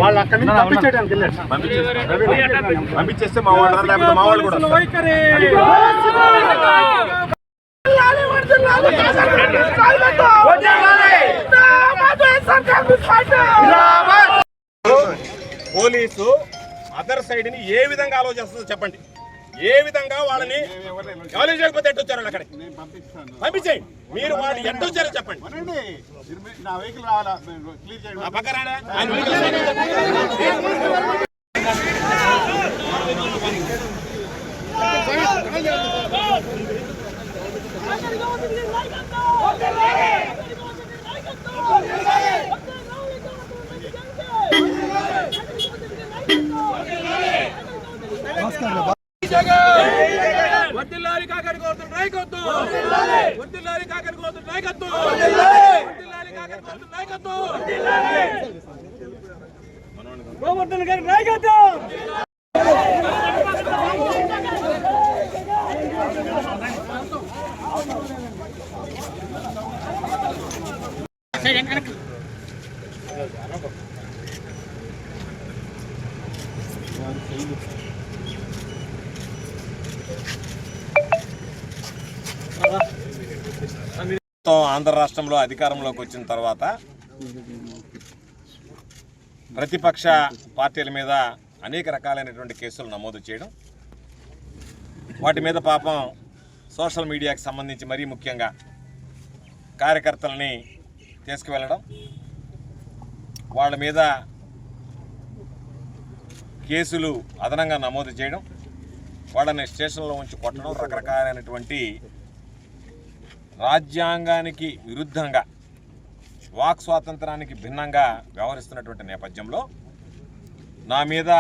వాళ్ళు అక్కడి నుంచి పంపించేస్తే మా వాళ్ళు లేకపోతే మా వాళ్ళు కూడా పోలీసు అదర్ సైడ్ ని ఏ విధంగా ఆలోచిస్తుందో చెప్పండి. ఏ విధంగా వాళ్ళని ఎవరు చేయకపోతే ఎట్టొచ్చారు అక్కడ పంపించేయండి. మీరు వాళ్ళు ఎట్టొచ్చారో చెప్పండి. పక్కరాడా వర్ధిల్లాలి కాకరకోట నాయకత్వం, వర్ధిల్లాలి కాకరకోట నాయకత్వం, వర్ధిల్లాలి కాకరకోట నాయకత్వం, గోవర్ధన్ గారి నాయకత్వం. ఆంధ్ర రాష్ట్రంలో అధికారంలోకి వచ్చిన తర్వాత ప్రతిపక్ష పార్టీల మీద అనేక రకాలైనటువంటి కేసులు నమోదు చేయడం, వాటి మీద పాపం సోషల్ మీడియాకి సంబంధించి మరీ ముఖ్యంగా కార్యకర్తలని తీసుకువెళ్ళడం, వాళ్ళ మీద కేసులు అదనంగా నమోదు చేయడం, వాళ్ళని స్టేషన్లో ఉంచి కొట్టడం, రకరకాలైనటువంటి రాజ్యాంగానికి విరుద్ధంగా వాక్ స్వాతంత్రానికి భిన్నంగా వ్యవహరిస్తున్నటువంటి నేపథ్యంలో నా మీద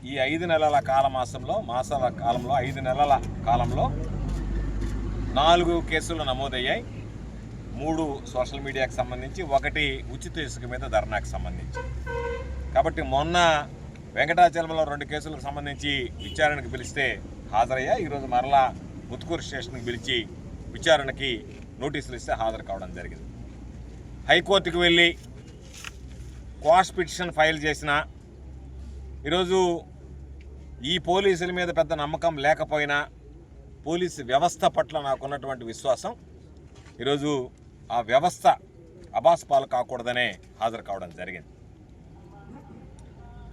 ఈ 5 నెలల మాసాల కాలంలో 5 నెలల కాలంలో 4 కేసులు నమోదయ్యాయి. 3 సోషల్ మీడియాకి సంబంధించి, 1 ఉచిత ఇసుక మీద ధర్నాకు సంబంధించి. కాబట్టి మొన్న వెంకటాచలంలో 2 కేసులకు సంబంధించి విచారణకు పిలిస్తే హాజరయ్యా. ఈరోజు మరలా ముత్తుకూరు స్టేషన్కి పిలిచి విచారణకి నోటీసులు ఇస్తే హాజరు కావడం జరిగింది. హైకోర్టుకు వెళ్ళి క్వాష్ పిటిషన్ ఫైల్ చేసిన ఈరోజు ఈ పోలీసుల మీద పెద్ద నమ్మకం లేకపోయినా పోలీసు వ్యవస్థ పట్ల నాకున్నటువంటి విశ్వాసం, ఈరోజు ఆ వ్యవస్థ అబాస్పాలు కాకూడదనే హాజరు కావడం జరిగింది.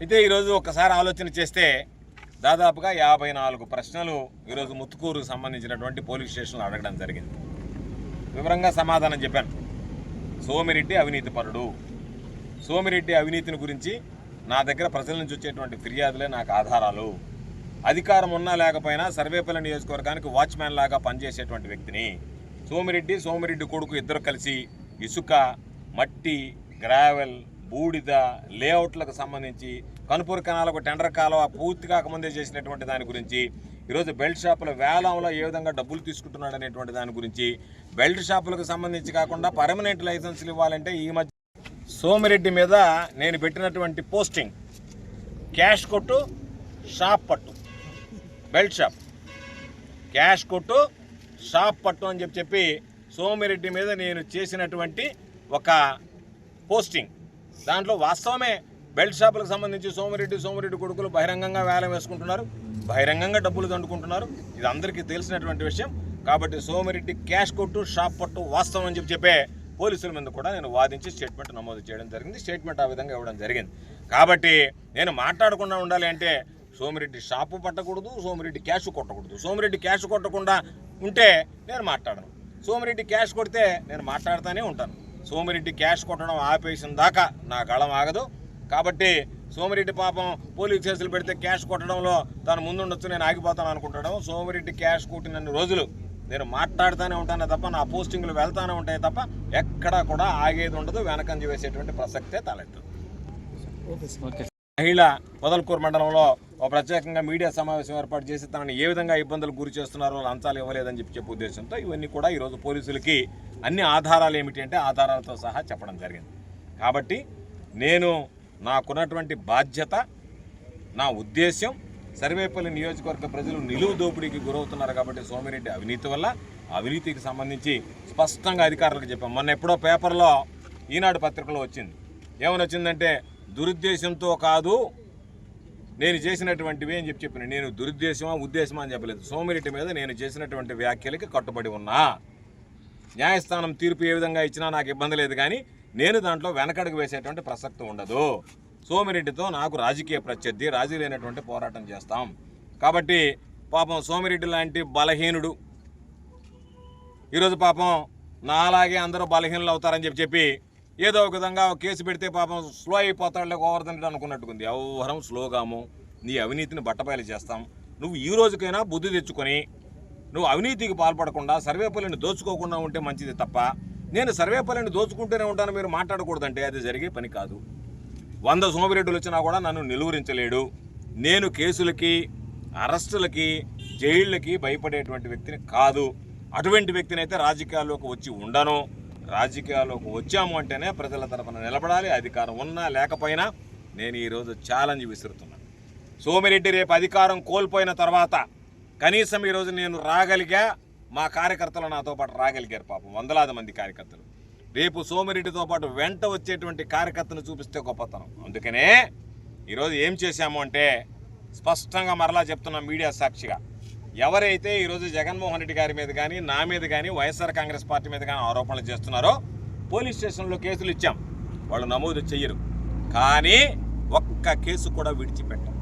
అయితే ఈరోజు ఒకసారి ఆలోచన చేస్తే దాదాపుగా 54 ప్రశ్నలు ఈరోజు ముత్తుకూరుకు సంబంధించినటువంటి పోలీస్ స్టేషన్లో అడగడం జరిగింది. వివరంగా సమాధానం చెప్పాను. సోమిరెడ్డి అవినీతిపరుడు, సోమిరెడ్డి అవినీతిని గురించి నా దగ్గర ప్రజల నుంచి వచ్చేటువంటి ఫిర్యాదులే నాకు ఆధారాలు. అధికారం ఉన్నా లేకపోయినా సర్వేపల్లి నియోజకవర్గానికి వాచ్మ్యాన్ లాగా పనిచేసేటువంటి వ్యక్తిని. సోమిరెడ్డి కొడుకు ఇద్దరు కలిసి ఇసుక, మట్టి, గ్రావెల్, బూడిద, లేఅవుట్లకు సంబంధించి కనుపూరు కెనాలకు టెండర్ కాలువ పూర్తి కాకముందే చేసినటువంటి దాని గురించి, ఈరోజు బెల్ట్ షాపుల వేలంలో ఏ విధంగా డబ్బులు తీసుకుంటున్నాడు అనేటువంటి దాని గురించి, బెల్ట్ షాపులకు సంబంధించి కాకుండా పర్మనెంట్ లైసెన్సులు ఇవ్వాలంటే ఈ మధ్య సోమిరెడ్డి మీద నేను పెట్టినటువంటి పోస్టింగ్ క్యాష్ కొట్టు, షాప్ పట్టు, బెల్ట్ షాప్, క్యాష్ కొట్టు, షాప్ పట్టు అని చెప్పి సోమిరెడ్డి మీద నేను చేసినటువంటి ఒక పోస్టింగ్. దాంట్లో వాస్తవమే బెల్ట్ షాపులకు సంబంధించి సోమిరెడ్డి కొడుకులు బహిరంగంగా వేలం వేసుకుంటున్నారు, బహిరంగంగా డబ్బులు దండుకుంటున్నారు. ఇది అందరికీ తెలిసినటువంటి విషయం. కాబట్టి సోమిరెడ్డి క్యాష్ కొట్టు, షాప్ పట్టు వాస్తవం అని చెప్పే పోలీసుల మీద కూడా నేను వాదించి స్టేట్మెంట్ నమోదు చేయడం జరిగింది. స్టేట్మెంట్ ఆ విధంగా ఇవ్వడం జరిగింది. కాబట్టి నేను మాట్లాడకుండా ఉండాలి అంటే సోమిరెడ్డి షాపు పట్టకూడదు, సోమిరెడ్డి క్యాష్ కొట్టకూడదు. సోమిరెడ్డి క్యాష్ కొట్టకుండా ఉంటే నేను మాట్లాడను, సోమిరెడ్డి క్యాష్ కొడితే నేను మాట్లాడుతూనే ఉంటాను. సోమిరెడ్డి క్యాష్ కొట్టడం ఆపేసిన దాకా నా గళం ఆగదు. కాబట్టి సోమిరెడ్డి పాపం పోలీసు కేసులు పెడితే క్యాష్ కొట్టడంలో తాను ముందుండొచ్చు, నేను ఆగిపోతాను అనుకుంటాడు. సోమిరెడ్డి క్యాష్ కొట్టినన్ని రోజులు నేను మాట్లాడుతూనే ఉంటానే తప్ప, నా పోస్టింగ్లు వెళ్తూనే ఉంటాయి తప్ప ఎక్కడా కూడా ఆగేది ఉండదు, వెనకంజ వేసేటువంటి ప్రసక్తే తలెత్తదు. మహిళ పొదలకూరు మండలంలో ఒక ప్రత్యేకంగా మీడియా సమావేశం ఏర్పాటు చేసి తనని ఏ విధంగా ఇబ్బందులకు గురి చేస్తున్నారో, లంచాలు ఇవ్వలేదని చెప్పే ఉద్దేశంతో ఇవన్నీ కూడా ఈరోజు పోలీసులకి అన్ని ఆధారాలు ఏమిటి అంటే ఆధారాలతో సహా చెప్పడం జరిగింది. కాబట్టి నేను నాకున్నటువంటి బాధ్యత, నా ఉద్దేశం సర్వేపల్లి నియోజకవర్గ ప్రజలు నిలువు దోపిడీకి గురవుతున్నారు కాబట్టి సోమిరెడ్డి అవినీతి వల్ల అవినీతికి సంబంధించి స్పష్టంగా అధికారులకు చెప్పాం. మొన్న ఎప్పుడో పేపర్లో ఈనాడు పత్రికలో వచ్చింది. ఏమని వచ్చిందంటే దురుద్దేశంతో కాదు నేను చేసినటువంటివి అని చెప్పిన. నేను దురుద్దేశమా ఉద్దేశమా అని చెప్పలేదు. సోమిరెడ్డి మీద నేను చేసినటువంటి వ్యాఖ్యలకి కట్టుబడి ఉన్నా. న్యాయస్థానం తీర్పు ఏ విధంగా ఇచ్చినా నాకు ఇబ్బంది లేదు, కానీ నేను దాంట్లో వెనకడుగు వేసేటువంటి ప్రసక్తి ఉండదు. సోమిరెడ్డితో నాకు రాజకీయ ప్రత్యర్థి, రాజీ లేనటువంటి పోరాటం చేస్తాం. కాబట్టి పాపం సోమిరెడ్డి లాంటి బలహీనుడు ఈరోజు పాపం నాలాగే అందరూ బలహీనులు అవుతారని చెప్పి ఏదో ఒక విధంగా కేసు పెడితే పాపం స్లో అయిపోతాడులే గోవర్ధన్ అనుకున్నట్టుకుంది. ఎవరం స్లోగాము నీ అవినీతిని బట్టబయలు చేస్తాం. నువ్వు ఈ రోజుకైనా బుద్ధి తెచ్చుకొని నువ్వు అవినీతికి పాల్పడకుండా సర్వేపల్లిని దోచుకోకుండా ఉంటే మంచిది తప్ప, నేను సర్వేపల్లిని దోచుకుంటూనే ఉంటాను మీరు మాట్లాడకూడదంటే అది జరిగే పని కాదు. 100 సోమిరెడ్డిలు వచ్చినా కూడా నన్ను నిలువరించలేడు. నేను కేసులకి, అరెస్టులకి, జైళ్ళకి భయపడేటువంటి వ్యక్తిని కాదు. అటువంటి వ్యక్తిని అయితే రాజకీయాల్లోకి వచ్చి ఉండను. రాజకీయాల్లోకి వచ్చాము అంటేనే ప్రజల తరఫున నిలబడాలి. అధికారం ఉన్నా లేకపోయినా నేను ఈరోజు ఛాలెంజ్ విసురుతున్నాను. సోమిరెడ్డి రేపు అధికారం కోల్పోయిన తర్వాత కనీసం ఈరోజు నేను రాగలిగా, మా కార్యకర్తలు నాతో పాటు రాగలిగారు. పాపం వందలాది మంది కార్యకర్తలు. రేపు సోమిరెడ్డితో పాటు వెంట వచ్చేటువంటి కార్యకర్తను చూపిస్తే గొప్పతనం. అందుకనే ఈరోజు ఏం చేశాము అంటే స్పష్టంగా మరలా చెప్తున్నాం మీడియా సాక్షిగా, ఎవరైతే ఈరోజు జగన్మోహన్ రెడ్డి గారి మీద కానీ నా మీద కానీ వైఎస్ఆర్ కాంగ్రెస్ పార్టీ మీద కానీ ఆరోపణలు చేస్తున్నారో పోలీస్ స్టేషన్లో కేసులు ఇచ్చాం. వాళ్ళు నమోదు చెయ్యరు, కానీ ఒక్క కేసు కూడా విడిచిపెట్టాం.